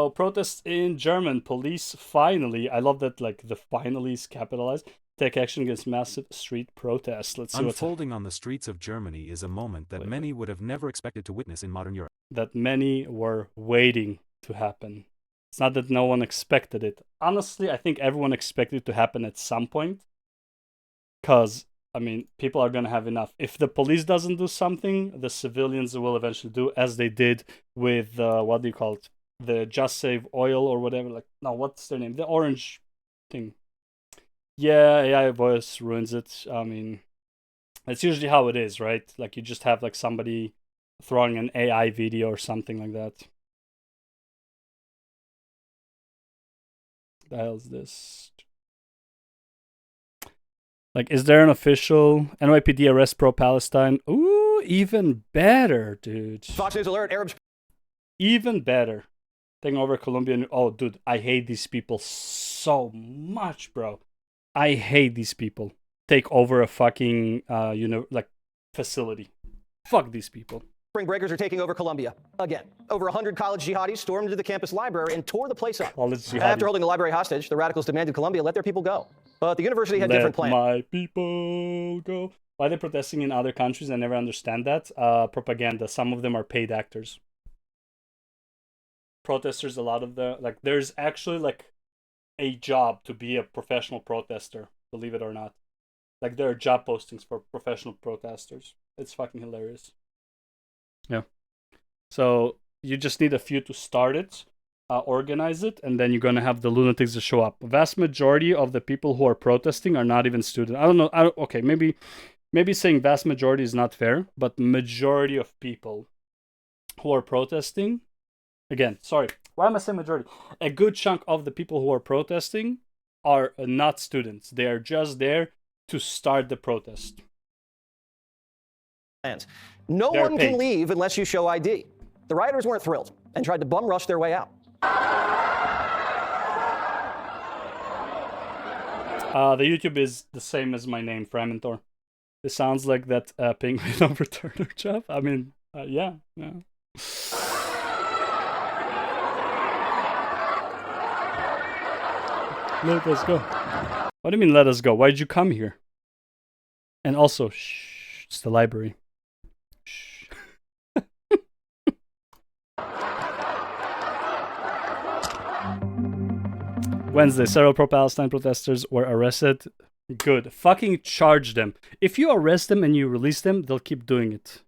So protests in German police finally. I love that like the finally is capitalized. Take action against massive street protests. Let's see what's Unfolding on the streets of Germany is a moment that many would have never expected to witness in modern Europe. that many were waiting to happen. It's not that no one expected it. Honestly, I think everyone expected it to happen at some point. Because, I mean, people are going to have enough. If the police doesn't do something, the civilians will eventually do, as they did with, what do you call it? The Just Save Oil or whatever. Like, no, what's their name? The orange thing. Yeah, AI voice ruins it. I mean, it's usually how it is, right? Like, you just have, like, somebody throwing an AI video or something like that. The hell is this? Like, is there an official NYPD arrest pro-Palestine? Ooh, even better, dude. Fox News alert, Arabs. Even better. Taking over Colombian. Oh, dude, I hate these people so much, bro. I hate these people. Take over a fucking, like, facility. Fuck these people. Spring breakers are taking over Columbia again. Over 100 college jihadis stormed into the campus library and tore the place up. After holding the library hostage, the radicals demanded Columbia let their people go. But the university had different plans. Let my people go. Why are they protesting in other countries? I never understand that. Propaganda. Some of them are paid actors. Protesters, a lot of the like. There's actually like a job to be a professional protester. Believe it or not. Like there are job postings for professional protesters. It's fucking hilarious. Yeah. So you just need a few to start it, organize it, and then you're gonna have the lunatics to show up. Vast majority of the people who are protesting are not even students. I don't know. Okay, maybe saying vast majority is not fair, but majority of people who are protesting, again, sorry, why am I saying majority? A good chunk of the people who are protesting are not students. They are just there to start the protest. No one can leave unless you show ID. The rioters weren't thrilled and tried to bum rush their way out. The YouTube is the same as my name, Framentor. This sounds like that penguin over Turner job. I mean, yeah. Let us go. What do you mean, let us go? Why did you come here? And also, shh, it's the library. Shh. Wednesday, several pro-Palestine protesters were arrested. Good. Fucking charge them. If you arrest them and you release them, they'll keep doing it.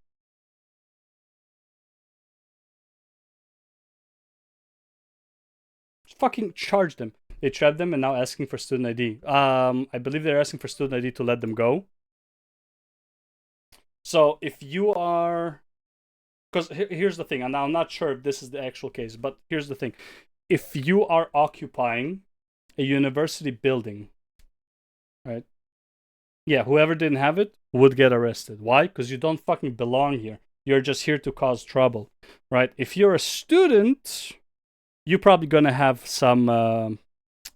Fucking charge them. They trapped them and now asking for student ID. I believe they're asking for student ID to let them go. So if you are... Because here's the thing, and I'm not sure if this is the actual case, but here's the thing. If you are occupying a university building, right? Yeah, whoever didn't have it would get arrested. Why? Because you don't fucking belong here. You're just here to cause trouble, right? If you're a student, you're probably going to have some...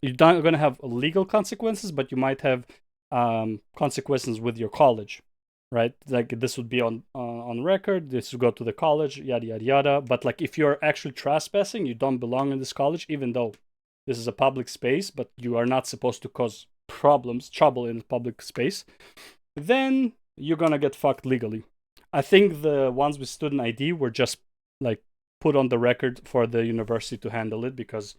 you're not going to have legal consequences, but you might have consequences with your college, right? Like this would be on record. This would go to the college, yada yada yada. But like if you're actually trespassing, you don't belong in this college, even though this is a public space, but you are not supposed to cause trouble in public space. Then you're gonna get fucked legally. I think the ones with student ID were just like put on the record for the university to handle it because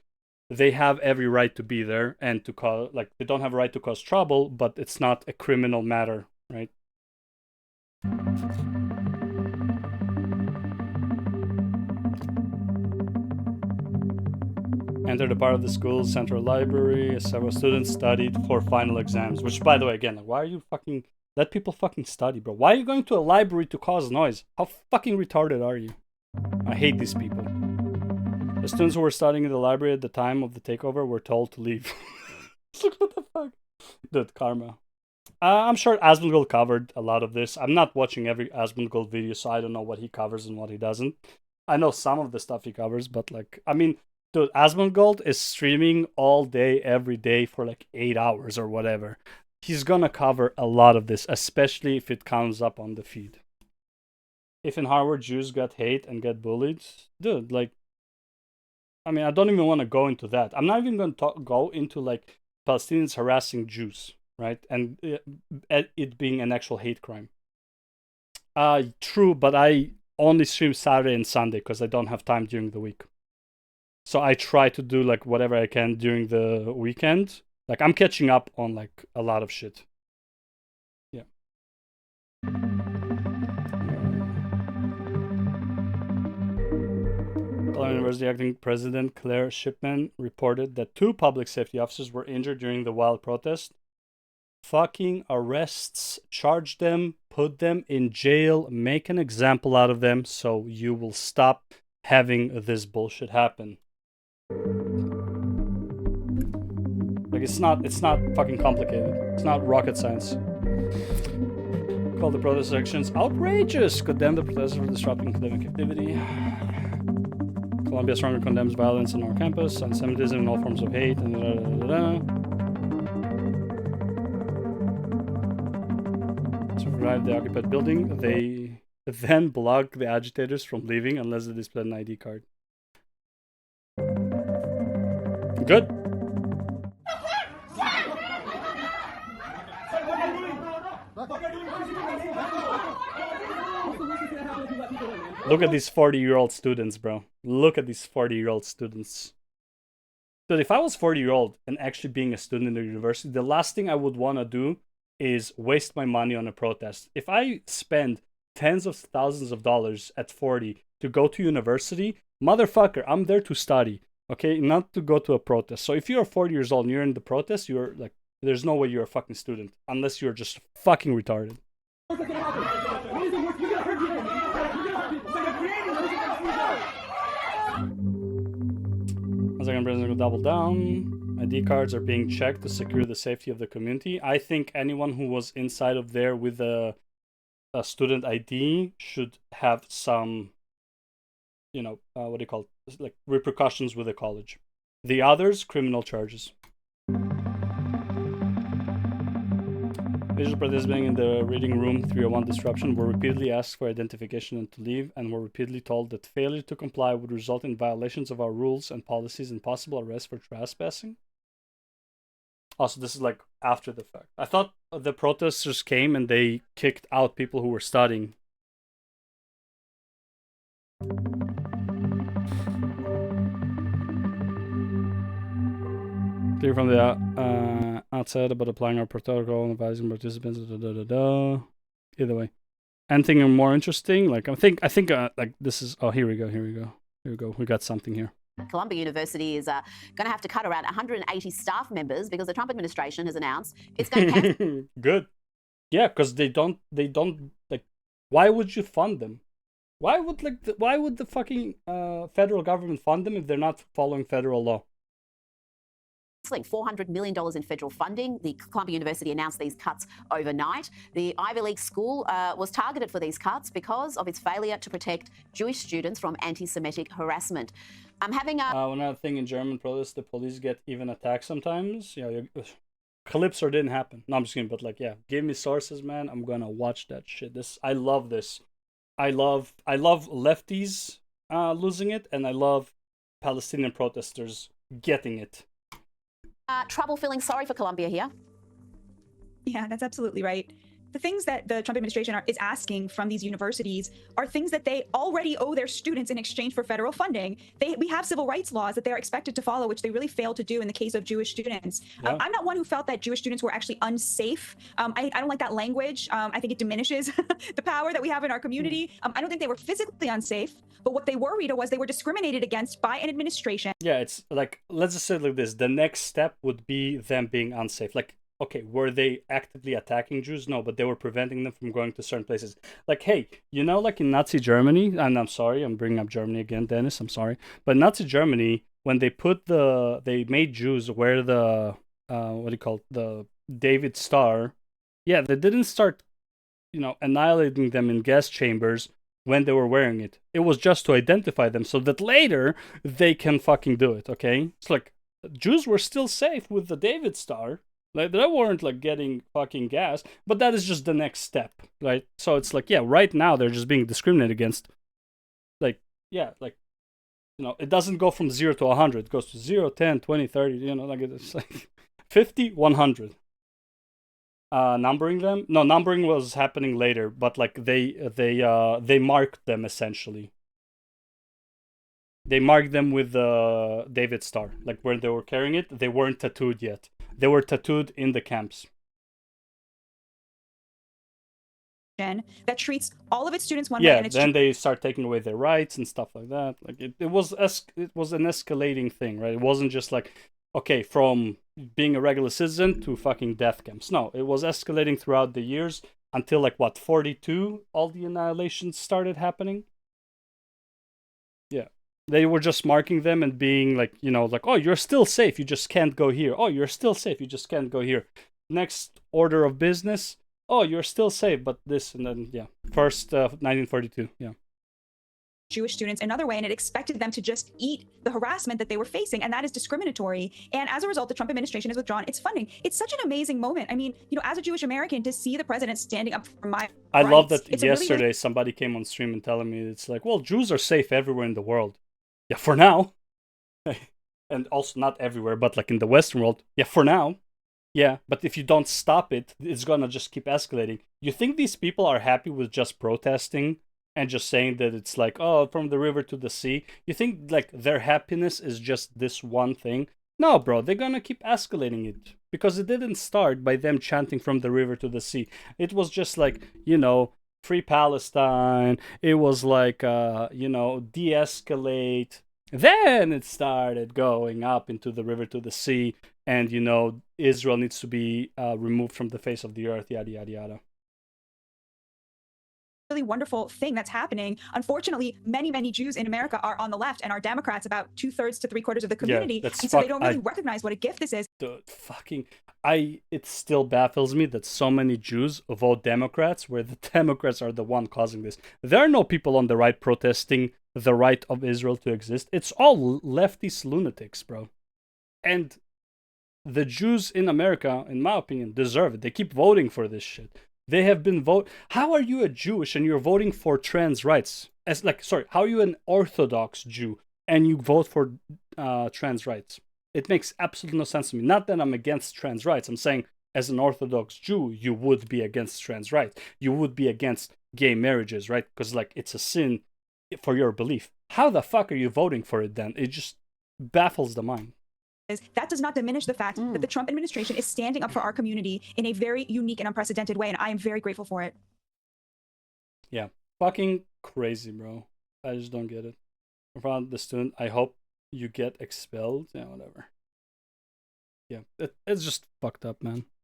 they have every right to be there and to call, like, they don't have a right to cause trouble, but it's not a criminal matter, right? Entered a part of the school's central library. Several students studied for final exams, which, by the way, again, why are you fucking... Let people fucking study, bro. Why are you going to a library to cause noise? How fucking retarded are you? I hate these people. The students who were studying in the library at the time of the takeover were told to leave. Look, what the fuck? Dude, karma. I'm sure Asmongold covered a lot of this. I'm not watching every Asmongold video, so I don't know what he covers and what he doesn't. I know some of the stuff he covers, but like, I mean, dude, Asmongold is streaming all day, every day for like 8 hours or whatever. He's gonna cover a lot of this, especially if it comes up on the feed. If in Harvard Jews get hate and get bullied, dude, like, I mean, I don't even want to go into that. I'm not even going to go into like Palestinians harassing Jews, right? And it being an actual hate crime. True, but I only stream Saturday and Sunday because I don't have time during the week. So I try to do like whatever I can during the weekend. Like I'm catching up on like a lot of shit. Yeah. Colorado University acting president Claire Shipman reported that 2 public safety officers were injured during the wild protest. Fucking arrests, charge them, put them in jail, make an example out of them so you will stop having this bullshit happen. Like it's not fucking complicated. It's not rocket science. Call the protest actions outrageous. Condemn the protesters for disrupting academic activity. Columbia strongly condemns violence on our campus, anti-Semitism, and all forms of hate. And to arrive the occupied building, they then block the agitators from leaving unless they display an ID card. Good. Look at these 40-year-old students, bro. Look at these 40-year-old students. Dude, if I was 40-year-old and actually being a student in the university, the last thing I would want to do is waste my money on a protest. If I spend tens of thousands of dollars at 40 to go to university, motherfucker, I'm there to study, okay? Not to go to a protest. So if you're 40 years old and you're in the protest, you're like, there's no way you're a fucking student unless you're just fucking retarded. As I can president will double down. ID cards are being checked to secure the safety of the community. I think anyone who was inside of there with a student ID should have some, you know, what do you call it? Like repercussions with the college. The others, criminal charges. Visual participating in the reading room 301 disruption were repeatedly asked for identification and to leave, and were repeatedly told that failure to comply would result in violations of our rules and policies and possible arrest for trespassing. Also, this is like after the fact. I thought the protesters came and they kicked out people who were studying. Clear from the outside about applying our protocol and advising participants. Either way, anything more interesting? Like I think like this is. Oh, here we go. We got something here. Columbia University is going to have to cut around 180 staff members because the Trump administration has announced it's going to. Good. Yeah, because they don't like. Why would you fund them? Why would the fucking federal government fund them if they're not following federal law? $400 million in federal funding. The Columbia University announced these cuts overnight. The Ivy League school was targeted for these cuts because of its failure to protect Jewish students from anti-Semitic harassment. I'm having another thing in German protests, the police get even attacked sometimes. Yeah, Calypso didn't happen. No, I'm just kidding, but like, yeah, give me sources, man. I'm gonna watch that shit. I love this. I love lefties losing it, and I love Palestinian protesters getting it. Trouble feeling sorry for Columbia here. Yeah, that's absolutely right. The things that the Trump administration is asking from these universities are things that they already owe their students in exchange for federal funding. We have civil rights laws that they're expected to follow, which they really failed to do in the case of Jewish students. Yeah. I'm not one who felt that Jewish students were actually unsafe. I don't like that language. I think it diminishes the power that we have in our community. I don't think they were physically unsafe, but what they worried was they were discriminated against by an administration. Yeah, it's like, let's just say it like this. The next step would be them being unsafe. Like, okay, were they actively attacking Jews? No, but they were preventing them from going to certain places. Like, hey, you know, like in Nazi Germany, and I'm sorry, I'm bringing up Germany again, Dennis, I'm sorry. But Nazi Germany, when they made Jews wear the, the David Star, yeah, they didn't start, you know, annihilating them in gas chambers when they were wearing it. It was just to identify them so that later they can fucking do it, okay? It's like, Jews were still safe with the David Star. Like, they weren't like getting fucking gas, but that is just the next step, right? So it's like, yeah, right now they're just being discriminated against. Like, yeah, like you know, it doesn't go from 0 to 100. It goes to 0, 10, 20, 30, you know, like it's like 50, 100. Numbering them? No, numbering was happening later, but like they marked them essentially. They marked them with the David Star. Like where they were carrying it, they weren't tattooed yet. They were tattooed in the camps. That treats all of its students one way. And then they start taking away their rights and stuff like that. Like it was an escalating thing, right? It wasn't just like, okay, from being a regular citizen to fucking death camps. No, it was escalating throughout the years until like what, 42, all the annihilations started happening. Yeah. They were just marking them and being like, you know, like, oh, you're still safe, you just can't go here. Oh, you're still safe, you just can't go here. Next order of business, oh, you're still safe, but this, and then, yeah. First, 1942, yeah. Jewish students another way, and it expected them to just eat the harassment that they were facing, and that is discriminatory. And as a result, the Trump administration has withdrawn its funding. It's such an amazing moment. I mean, you know, as a Jewish American, to see the president standing up for my I rights, love that yesterday somebody came on stream and telling me it's like, well, Jews are safe everywhere in the world. Yeah, for now. And also not everywhere, but like in the Western world. Yeah, for now. Yeah, but if you don't stop it, it's gonna just keep escalating. You think these people are happy with just protesting and just saying that it's like, oh, from the river to the sea? You think like their happiness is just this one thing? No, bro, they're gonna keep escalating it. Because it didn't start by them chanting from the river to the sea. It was just like, you know, free Palestine. It was like, you know, de-escalate. Then it started going up into the river to the sea. And, you know, Israel needs to be removed from the face of the earth, yada, yada, yada. Really wonderful thing that's happening. Unfortunately, many Jews in America are on the left and are Democrats, about 2/3 to 3/4 of the community. Yeah, and so they don't really recognize what a gift this is. It still baffles me that so many Jews vote Democrats, where the Democrats are the one causing this. There are no people on the right protesting the right of Israel to exist. It's all leftist lunatics, bro. And the Jews in America, in my opinion, deserve it. They keep voting for this shit. They have been How are you a Jewish and you're voting for trans rights? How are you an Orthodox Jew and you vote for trans rights? It makes absolutely no sense to me. Not that I'm against trans rights. I'm saying as an Orthodox Jew, you would be against trans rights. You would be against gay marriages, right? Because like it's a sin for your belief. How the fuck are you voting for it then? It just baffles the mind. That does not diminish the fact that the Trump administration is standing up for our community in a very unique and unprecedented way, and I am very grateful for it. Yeah, fucking crazy, bro. I just don't get it. From the student, I hope you get expelled. Yeah, whatever. Yeah, it's just fucked up, man.